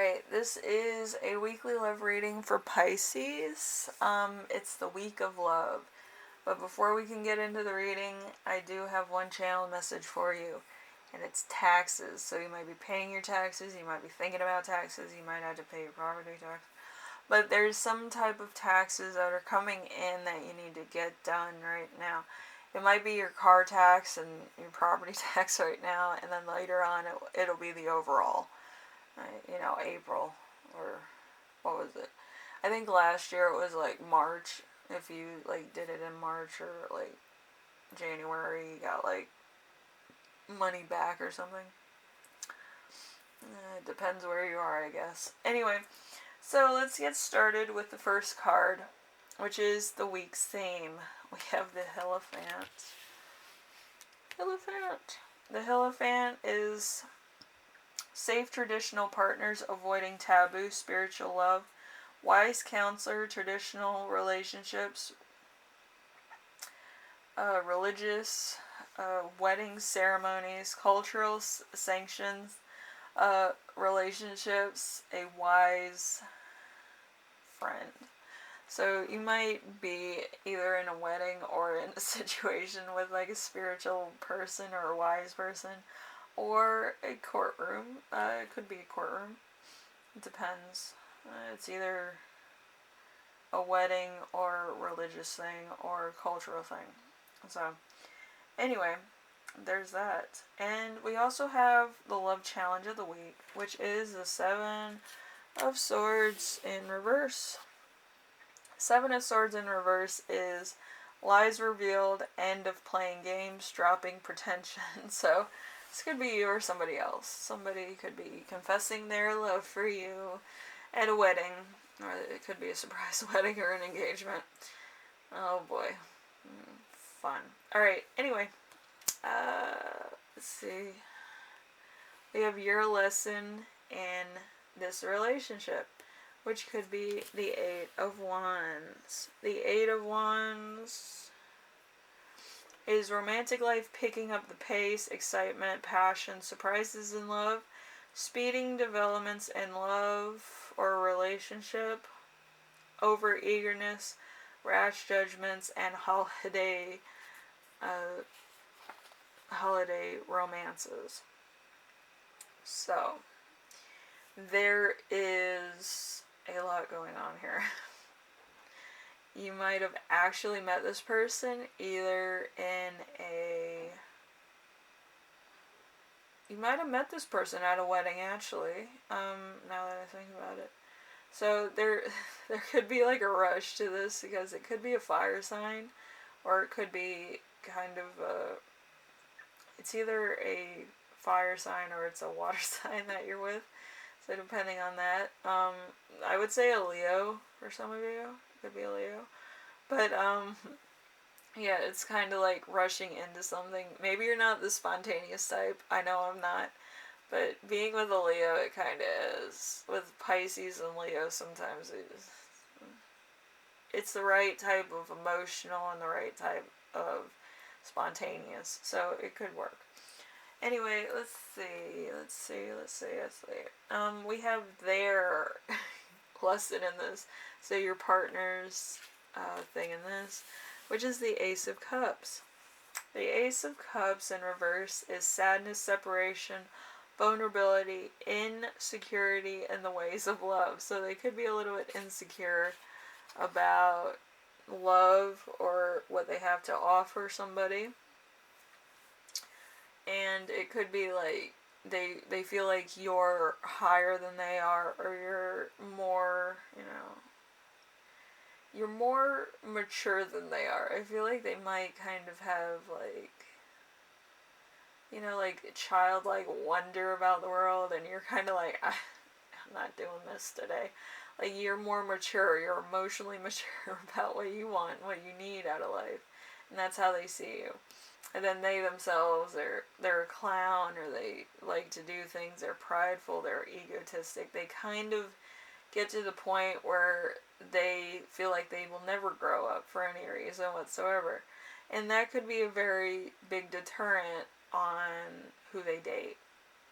Alright, this is a weekly love reading for Pisces. It's the week of love. But before we can get into the reading, I do have one channel message for you. And it's taxes. So you might be paying your taxes, you might be thinking about taxes, you might have to pay your property tax. But there's some type of taxes that are coming in that you need to get done right now. It might be your car tax and your property tax right now, and then later on it'll be the overall. April, or what was it? I think last year it was like March. If you like did it in March or like January, you got like money back or something. It depends where you are, I guess. Anyway, so let's get started with the first card, which is the week's theme. We have the Hierophant. The Hierophant is safe traditional partners, avoiding taboo, spiritual love, wise counselor, traditional relationships, religious, wedding ceremonies, cultural sanctions, relationships, a wise friend. So you might be either in a wedding or in a situation with like a spiritual person or a wise person, or a courtroom. It could be a courtroom. It depends. It's either a wedding or a religious thing or a cultural thing. So, anyway, there's that. And we also have the love challenge of the week, which is the Seven of Swords in reverse. Seven of Swords in reverse is lies revealed, end of playing games, dropping pretension. So, this could be you or somebody else. Somebody could be confessing their love for you at a wedding, or it could be a surprise wedding or an engagement. Oh boy. Fun. Alright, anyway. Let's see. We have your lesson in this relationship, which could be the Eight of Wands. The Eight of Wands is romantic life picking up the pace, excitement, passion, surprises in love, speeding developments in love or relationship, over eagerness, rash judgments, and holiday romances. So there is a lot going on here. You might have actually met this person either in a... You might have met this person at a wedding, actually, now that I think about it. So there could be like a rush to this, because it could be a fire sign, or it could be kind of it's either a fire sign or it's a water sign that you're with. So depending on that, I would say a Leo for some of you. Could be a Leo. But, yeah, it's kind of like rushing into something. Maybe you're not the spontaneous type. I know I'm not. But being with a Leo, it kind of is. With Pisces and Leo, sometimes it's the right type of emotional and the right type of spontaneous. So it could work. Anyway, let's see. We have their lesson in this. So your partner's thing in this, which is the Ace of Cups. The Ace of Cups in reverse is sadness, separation, vulnerability, insecurity, and the ways of love. So they could be a little bit insecure about love or what they have to offer somebody. And it could be like they feel like you're higher than they are, or you're more, you're more mature than they are. I feel like they might kind of have like, like childlike wonder about the world, and you're kind of like, I'm not doing this today. Like, you're more mature, you're emotionally mature about what you want, what you need out of life, and that's how they see you. And then they themselves, they're a clown, or they like to do things, they're prideful, they're egotistic. They kind of get to the point where they feel like they will never grow up for any reason whatsoever. And that could be a very big deterrent on who they date.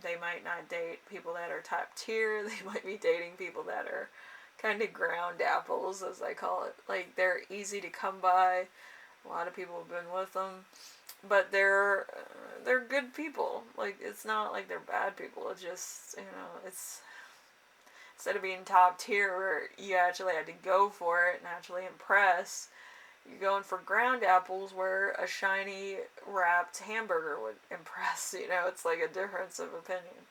They might not date people that are top tier. They might be dating people that are kind of ground apples, as I call it. Like, they're easy to come by. A lot of people have been with them, but they're good people. Like, it's not like they're bad people. It's just, it's, instead of being top tier where you actually had to go for it and actually impress, you're going for ground apples where a shiny wrapped hamburger would impress. It's like a difference of opinion.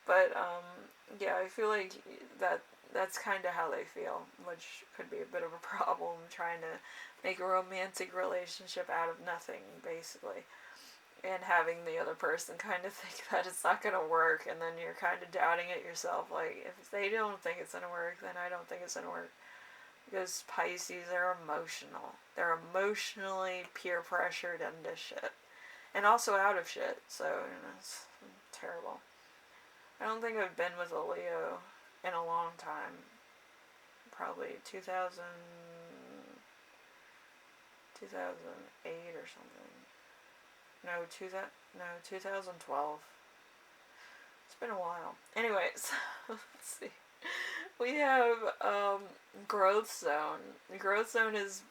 But yeah, I feel like that's kind of how they feel, which could be a bit of a problem, trying to make a romantic relationship out of nothing, basically. And having the other person kind of think that it's not going to work, and then you're kind of doubting it yourself. Like, if they don't think it's going to work, then I don't think it's going to work. Because Pisces are emotional. They're emotionally peer pressured into shit. And also out of shit. So, it's terrible. I don't think I've been with a Leo in a long time. Probably 2008 or something. No, 2012. It's been a while. Anyways, let's see. We have growth zone. The growth zone is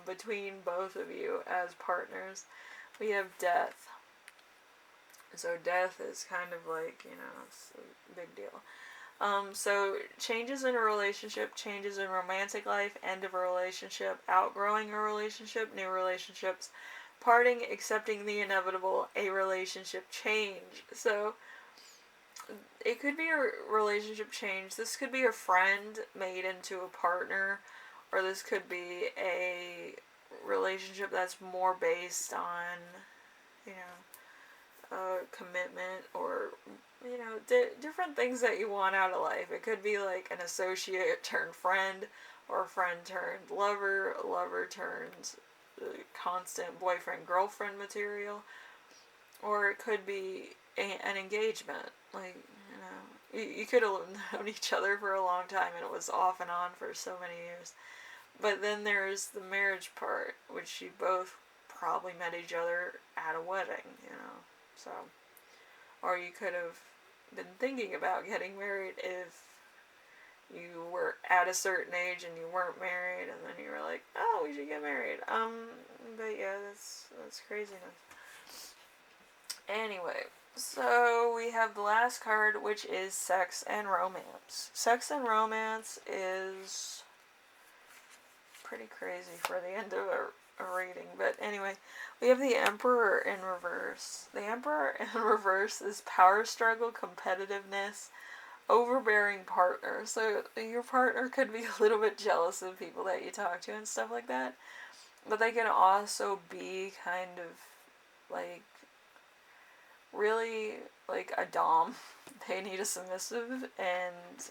between both of you as partners. We have death. So death is kind of like, it's a big deal. So changes in a relationship, changes in romantic life, end of a relationship, outgrowing a relationship, new relationships, parting, accepting the inevitable, a relationship change. So it could be a relationship change. This could be a friend made into a partner, or this could be a relationship that's more based on, commitment, or, different things that you want out of life. It could be like an associate turned friend, or a friend turned lover, a lover turned constant boyfriend-girlfriend material, or it could be an engagement. Like, you could have known each other for a long time and it was off and on for so many years. But then there's the marriage part, which you both probably met each other at a wedding, so. Or you could have been thinking about getting married if you were at a certain age and you weren't married, and then you were like, oh, we should get married. But yeah, that's craziness. Anyway, so we have the last card, which is sex and romance. Sex and romance is pretty crazy for the end of a reading, but anyway, we have the Emperor in reverse. The Emperor in reverse is power struggle, competitiveness, overbearing partner. So your partner could be a little bit jealous of people that you talk to and stuff like that, but they can also be kind of like really like a dom. They need a submissive, and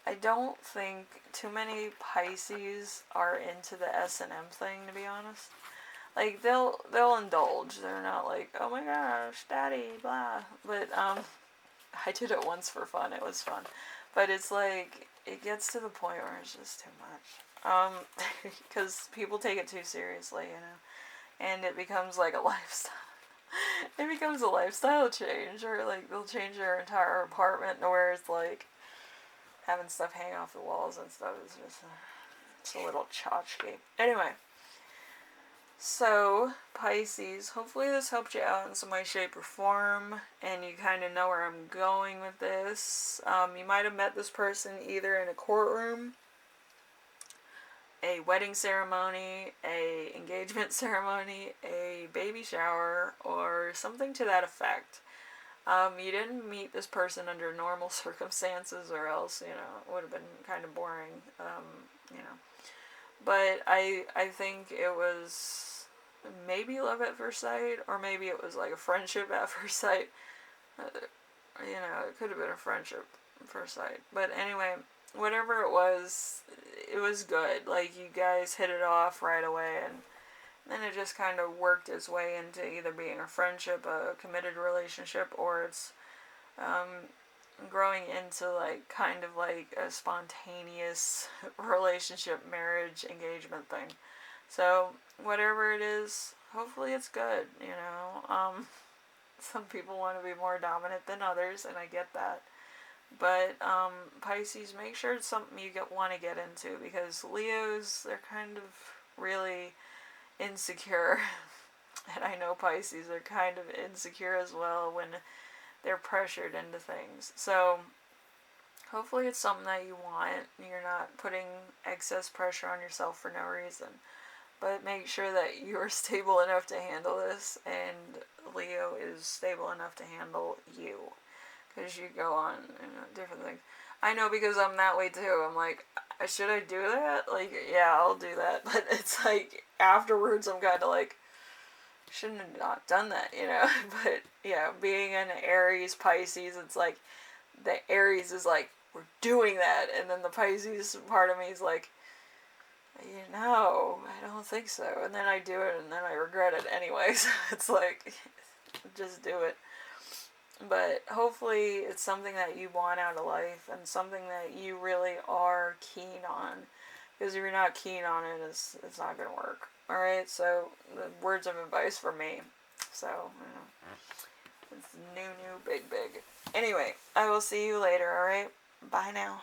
I don't think too many Pisces are into the S&M thing, to be honest. Like, they'll indulge. They're not like, oh my gosh, daddy, blah. But I did it once for fun. It was fun. But it's like, it gets to the point where it's just too much. Because people take it too seriously, and it becomes like a lifestyle. It becomes a lifestyle change, or like they'll change their entire apartment to where it's like having stuff hang off the walls and stuff. It's just it's a little tchotchke. Anyway, so Pisces, hopefully this helped you out in some way, shape, or form, and you kind of know where I'm going with this. You might have met this person either in a courtroom, a wedding ceremony, a engagement ceremony, a baby shower, or something to that effect. You didn't meet this person under normal circumstances, or else, it would have been kind of boring, But I think it was maybe love at first sight, or maybe it was like a friendship at first sight. It could have been a friendship at first sight. But anyway, whatever it was good. Like, you guys hit it off right away, and then it just kind of worked its way into either being a friendship, a committed relationship, or it's growing into like kind of like a spontaneous relationship, marriage, engagement thing. So whatever it is, hopefully it's good, Some people want to be more dominant than others, and I get that. But Pisces, make sure it's something you want to get into, because Leos, they're kind of really insecure. And I know Pisces are kind of insecure as well when they're pressured into things. So hopefully it's something that you want. You're not putting excess pressure on yourself for no reason. But make sure that you're stable enough to handle this, and Leo is stable enough to handle you. Because you go on, different things. I know, because I'm that way too. I'm like, should I do that? Like, yeah, I'll do that. But it's like, afterwards I'm kind of like, shouldn't have not done that, But yeah, being an Aries, Pisces, it's like, the Aries is like, we're doing that. And then the Pisces part of me is like, I don't think so. And then I do it, and then I regret it anyway. So it's like, just do it. But hopefully it's something that you want out of life, and something that you really are keen on. Because if you're not keen on it, it's not going to work. Alright, so the words of advice for me. So, it's new, big. Anyway, I will see you later, alright? Bye now.